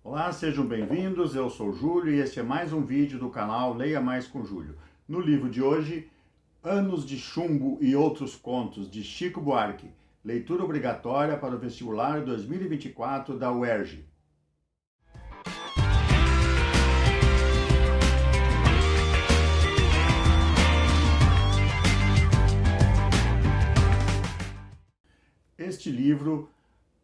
Olá, sejam bem-vindos, eu sou o Júlio e este é mais um vídeo do canal Leia Mais com Júlio. No livro de hoje, Anos de Chumbo e Outros Contos, de Chico Buarque, leitura obrigatória para o vestibular 2024 da UERJ. Este livro,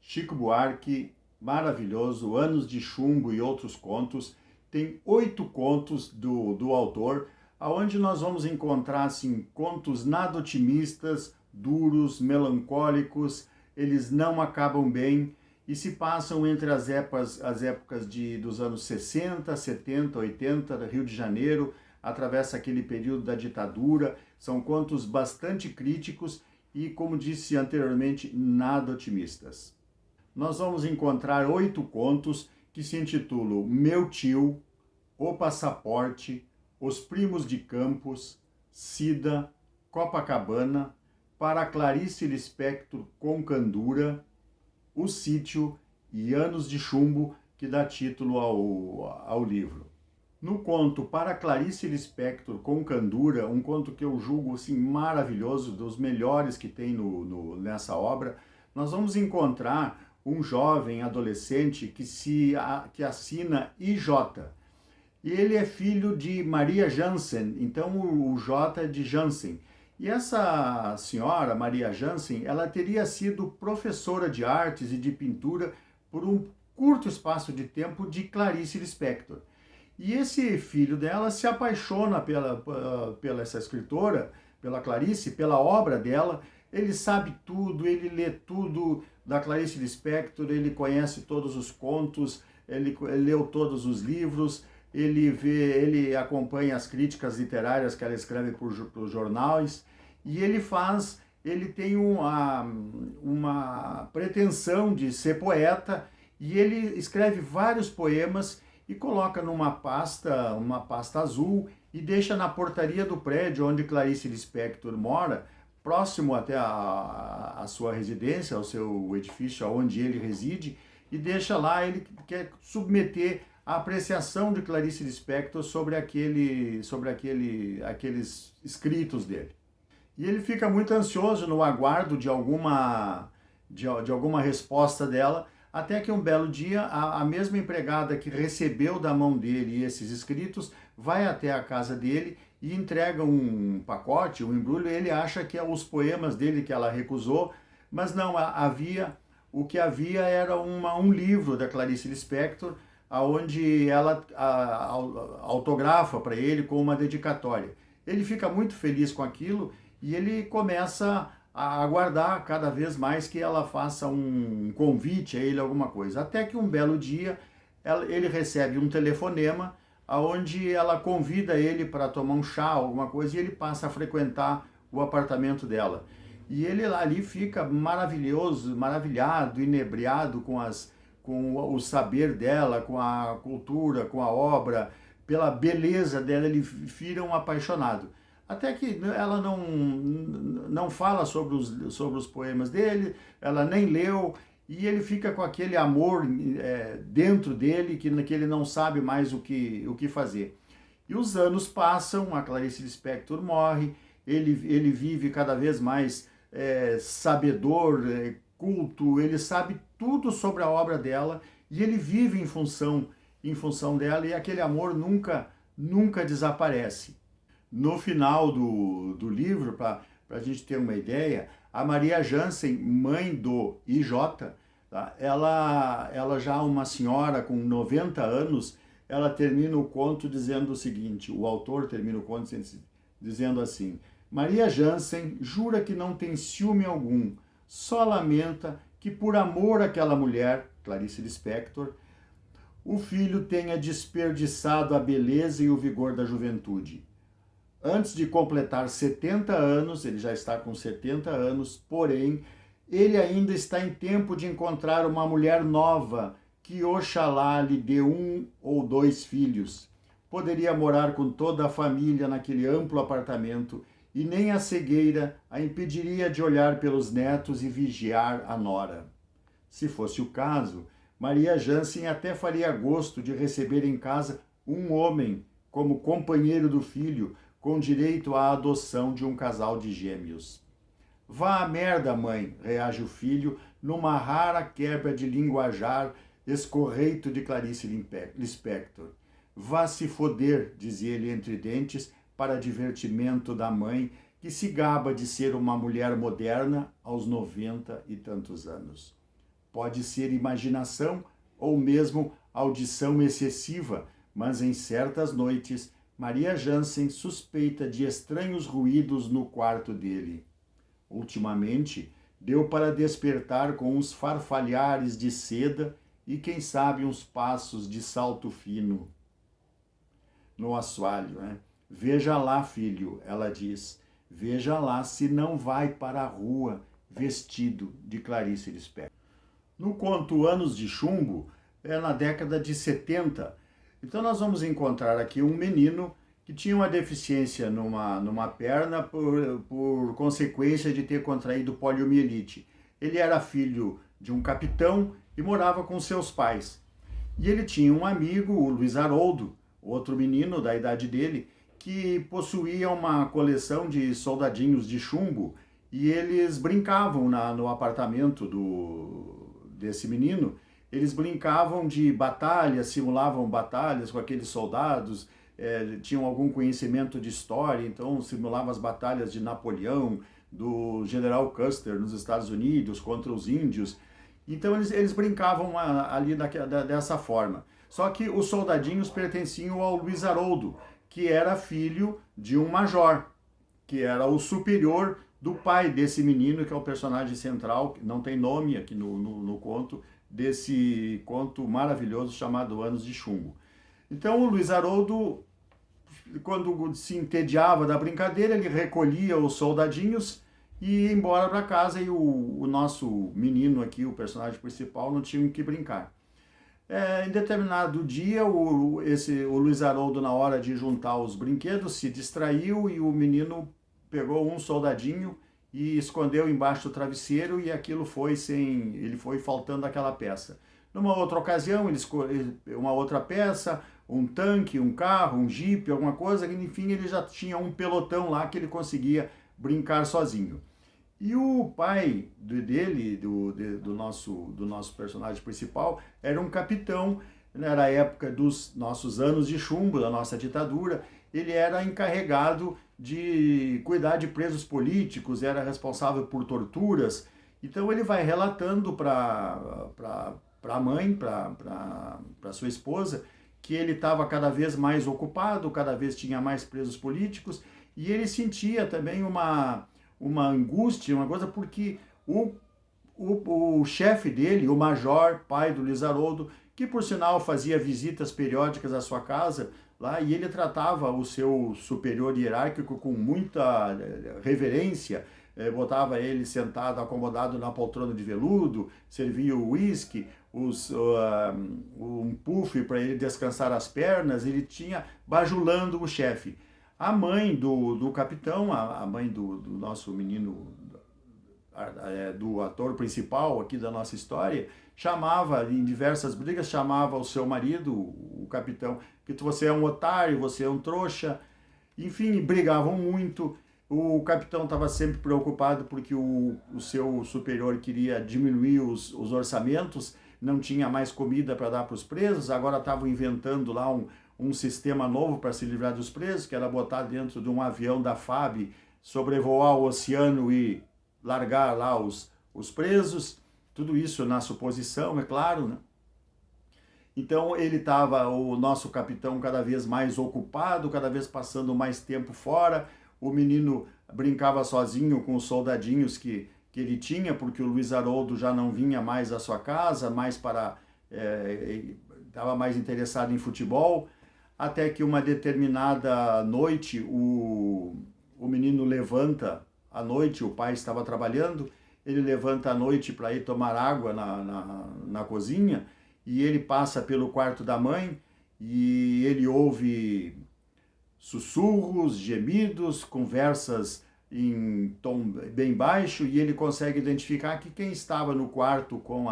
Chico Buarque, maravilhoso, Anos de Chumbo e Outros Contos, tem 8 contos do autor, aonde nós vamos encontrar assim, contos nada otimistas, duros, melancólicos, eles não acabam bem e se passam entre as épocas dos anos 60, 70, 80, do Rio de Janeiro, atravessa aquele período da ditadura, são contos bastante críticos e, como disse anteriormente, nada otimistas. Nós vamos encontrar 8 contos que se intitulam Meu Tio, O Passaporte, Os Primos de Campos, Cida, Copacabana, Para Clarice Lispector com Candura, O Sítio e Anos de Chumbo, que dá título ao livro. No conto Para Clarice Lispector com Candura, um conto que eu julgo assim, maravilhoso, dos melhores que tem nessa obra, nós vamos encontrar um jovem adolescente que assina IJ. E ele é filho de Maria Jansen, então o J é de Jansen. E essa senhora, Maria Jansen, ela teria sido professora de artes e de pintura por um curto espaço de tempo de Clarice Lispector. E esse filho dela se apaixona pela essa escritora, pela Clarice, pela obra dela. Ele sabe tudo, ele lê tudo da Clarice Lispector, ele conhece todos os contos, ele leu todos os livros, ele acompanha as críticas literárias que ela escreve para os jornais, e ele tem uma pretensão de ser poeta, e ele escreve vários poemas e coloca uma pasta azul e deixa na portaria do prédio onde Clarice Lispector mora, próximo até a sua residência, ao seu edifício onde ele reside, e deixa lá, ele quer submeter a apreciação de Clarice Lispector sobre aqueles escritos dele. E ele fica muito ansioso no aguardo de alguma resposta dela, até que um belo dia a mesma empregada que recebeu da mão dele esses escritos vai até a casa dele e entrega um pacote, um embrulho. Ele acha que é os poemas dele que ela recusou, mas não, o que havia era um livro da Clarice Lispector, onde ela autografa para ele com uma dedicatória. Ele fica muito feliz com aquilo e ele começa a aguardar cada vez mais que ela faça um convite a ele, alguma coisa. Até que um belo dia ele recebe um telefonema onde ela convida ele para tomar um chá, alguma coisa, e ele passa a frequentar o apartamento dela. E ele ali fica maravilhado, inebriado com o saber dela, com a cultura, com a obra, pela beleza dela, ele vira um apaixonado. Até que ela não fala sobre os poemas dele, ela nem leu, e ele fica com aquele amor dentro dele que ele não sabe mais o que fazer. E os anos passam, a Clarice Lispector morre, ele vive cada vez mais sabedor, culto, ele sabe tudo sobre a obra dela e ele vive em função dela, e aquele amor nunca desaparece. No final do livro, para a gente ter uma ideia, a Maria Jansen, mãe do IJ, tá? ela já uma senhora com 90 anos, ela termina o conto dizendo o seguinte, o autor termina o conto dizendo assim: Maria Jansen jura que não tem ciúme algum, só lamenta que por amor àquela mulher, Clarice Lispector, o filho tenha desperdiçado a beleza e o vigor da juventude. Antes de completar 70 anos, ele já está com 70 anos, porém, ele ainda está em tempo de encontrar uma mulher nova, que Oxalá lhe dê 1 ou 2 filhos. Poderia morar com toda a família naquele amplo apartamento, e nem a cegueira a impediria de olhar pelos netos e vigiar a nora. Se fosse o caso, Maria Jansen até faria gosto de receber em casa um homem como companheiro do filho, com direito à adoção de um casal de gêmeos. Vá a merda, mãe, reage o filho, numa rara quebra de linguajar escorreito de Clarice Lispector. Vá se foder, dizia ele entre dentes, para divertimento da mãe, que se gaba de ser uma mulher moderna aos 90 e tantos anos. Pode ser imaginação ou mesmo audição excessiva, mas em certas noites, Maria Jansen suspeita de estranhos ruídos no quarto dele. Ultimamente, deu para despertar com uns farfalhares de seda e, quem sabe, uns passos de salto fino no assoalho, né? Veja lá, filho, ela diz, veja lá se não vai para a rua vestido de Clarice Lispector. No conto Anos de Chumbo, é na década de 70. Então nós vamos encontrar aqui um menino que tinha uma deficiência numa perna por consequência de ter contraído poliomielite. Ele era filho de um capitão e morava com seus pais. E ele tinha um amigo, o Luiz Haroldo, outro menino da idade dele, que possuía uma coleção de soldadinhos de chumbo e eles brincavam no apartamento desse menino. Eles brincavam de batalhas, simulavam batalhas com aqueles soldados, tinham algum conhecimento de história, então simulavam as batalhas de Napoleão, do General Custer nos Estados Unidos contra os índios. Então eles brincavam ali dessa forma. Só que os soldadinhos pertenciam ao Luiz Haroldo, que era filho de um major, que era o superior do pai desse menino, que é o personagem central, que não tem nome aqui no conto, desse conto maravilhoso chamado Anos de Chumbo. Então o Luiz Haroldo, quando se entediava da brincadeira, ele recolhia os soldadinhos e ia embora para casa, e o nosso menino aqui, o personagem principal, não tinha o que brincar. Em determinado dia, o Luiz Haroldo, na hora de juntar os brinquedos, se distraiu e o menino pegou um soldadinho e escondeu embaixo do travesseiro, e aquilo ele foi faltando aquela peça. Numa outra ocasião, uma outra peça, um tanque, um carro, um jipe, alguma coisa, enfim, ele já tinha um pelotão lá que ele conseguia brincar sozinho. E o pai do nosso personagem principal, era um capitão, era a época dos nossos anos de chumbo, da nossa ditadura. Ele era encarregado de cuidar de presos políticos, era responsável por torturas. Então ele vai relatando para a mãe, para sua esposa, que ele estava cada vez mais ocupado, cada vez tinha mais presos políticos, e ele sentia também uma angústia, uma coisa, porque o chefe dele, o major, pai do Luiz Haroldo, que por sinal fazia visitas periódicas à sua casa lá, e ele tratava o seu superior hierárquico com muita reverência, botava ele sentado, acomodado na poltrona de veludo, servia o uísque, um puff para ele descansar as pernas, ele tinha bajulando o chefe. A mãe do capitão, a mãe do nosso menino, do ator principal aqui da nossa história, chamava, em diversas brigas, chamava o seu marido, o capitão, que você é um otário, você é um trouxa. Enfim, brigavam muito. O capitão estava sempre preocupado porque o seu superior queria diminuir os orçamentos, não tinha mais comida para dar para os presos, agora estavam inventando lá um sistema novo para se livrar dos presos, que era botar dentro de um avião da FAB, sobrevoar o oceano e largar lá os presos. Tudo isso na suposição, é claro, né? Então o nosso capitão, cada vez mais ocupado, cada vez passando mais tempo fora. O menino brincava sozinho com os soldadinhos que ele tinha, porque o Luiz Haroldo já não vinha mais à sua casa, estava mais interessado em futebol. Até que uma determinada noite, o menino levanta à noite, o pai estava trabalhando, ele levanta à noite para ir tomar água na cozinha, e ele passa pelo quarto da mãe, e ele ouve sussurros, gemidos, conversas em tom bem baixo, e ele consegue identificar que quem estava no quarto com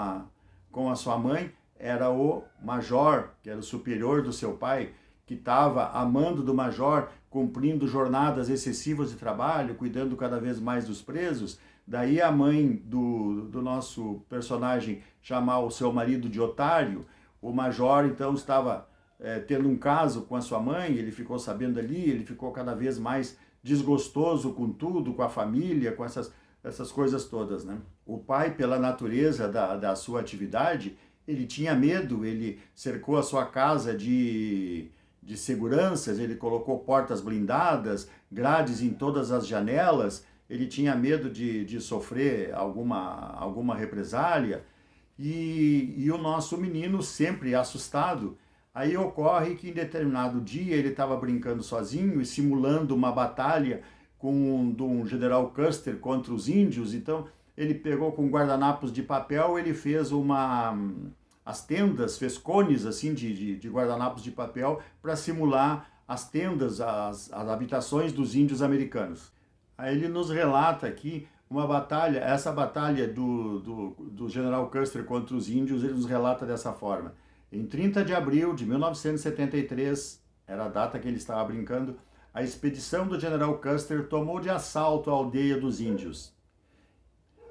a sua mãe era o major, que era o superior do seu pai, que estava a mando do major, cumprindo jornadas excessivas de trabalho, cuidando cada vez mais dos presos. Daí a mãe do nosso personagem chamar o seu marido de otário. O major então estava tendo um caso com a sua mãe, ele ficou sabendo ali, ele ficou cada vez mais desgostoso com tudo, com a família, com essas coisas todas, né? O pai, pela natureza da sua atividade, ele tinha medo, ele cercou a sua casa de seguranças, ele colocou portas blindadas, grades em todas as janelas, ele tinha medo de sofrer alguma represália, e o nosso menino sempre assustado. Aí ocorre que em determinado dia ele estava brincando sozinho e simulando uma batalha com um general Custer contra os índios. Então ele pegou com guardanapos de papel, ele fez as tendas, fez cones assim de guardanapos de papel para simular as tendas, as habitações dos índios americanos. Aí ele nos relata aqui uma batalha, essa batalha do general Custer contra os índios, ele nos relata dessa forma. Em 30 de abril de 1973, era a data que ele estava brincando, a expedição do general Custer tomou de assalto a aldeia dos índios.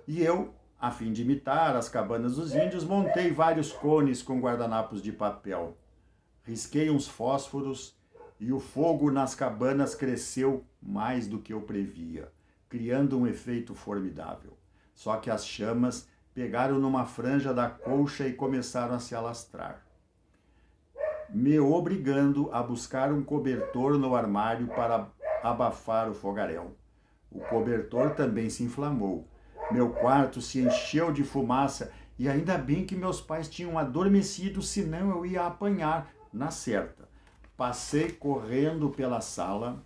E eu, a fim de imitar as cabanas dos índios, montei vários cones com guardanapos de papel. Risquei uns fósforos e o fogo nas cabanas cresceu mais do que eu previa, criando um efeito formidável. Só que as chamas pegaram numa franja da colcha e começaram a se alastrar, me obrigando a buscar um cobertor no armário para abafar o fogaréu. O cobertor também se inflamou. Meu quarto se encheu de fumaça e ainda bem que meus pais tinham adormecido, senão eu ia apanhar na certa. Passei correndo pela sala,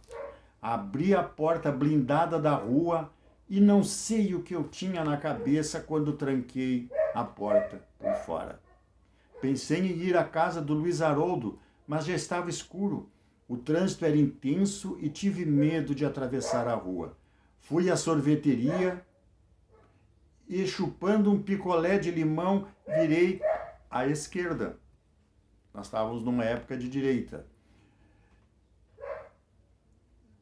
abri a porta blindada da rua e não sei o que eu tinha na cabeça quando tranquei a porta por fora. Pensei em ir à casa do Luiz Haroldo, mas já estava escuro. O trânsito era intenso e tive medo de atravessar a rua. Fui à sorveteria e, chupando um picolé de limão, virei à esquerda. Nós estávamos numa época de direita.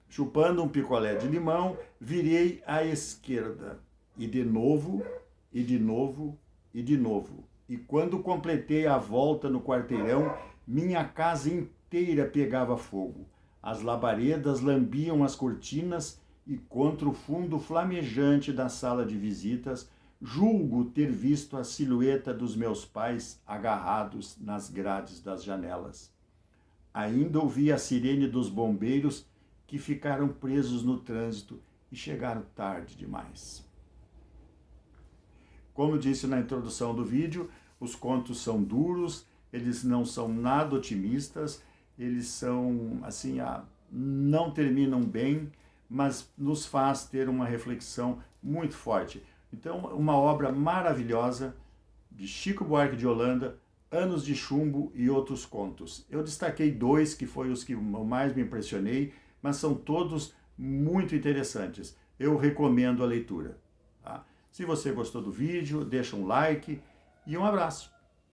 Chupando um picolé de limão, virei à esquerda. E de novo, e de novo, e de novo. E quando completei a volta no quarteirão, minha casa inteira pegava fogo. As labaredas lambiam as cortinas e contra o fundo flamejante da sala de visitas, julgo ter visto a silhueta dos meus pais agarrados nas grades das janelas. Ainda ouvi a sirene dos bombeiros que ficaram presos no trânsito e chegaram tarde demais. Como disse na introdução do vídeo, os contos são duros, eles não são nada otimistas, eles são, assim, não terminam bem, mas nos faz ter uma reflexão muito forte. Então, uma obra maravilhosa de Chico Buarque de Holanda, Anos de Chumbo e Outros Contos. Eu destaquei 2, que foi os que mais me impressionei, mas são todos muito interessantes. Eu recomendo a leitura. Tá? Se você gostou do vídeo, deixa um like e um abraço.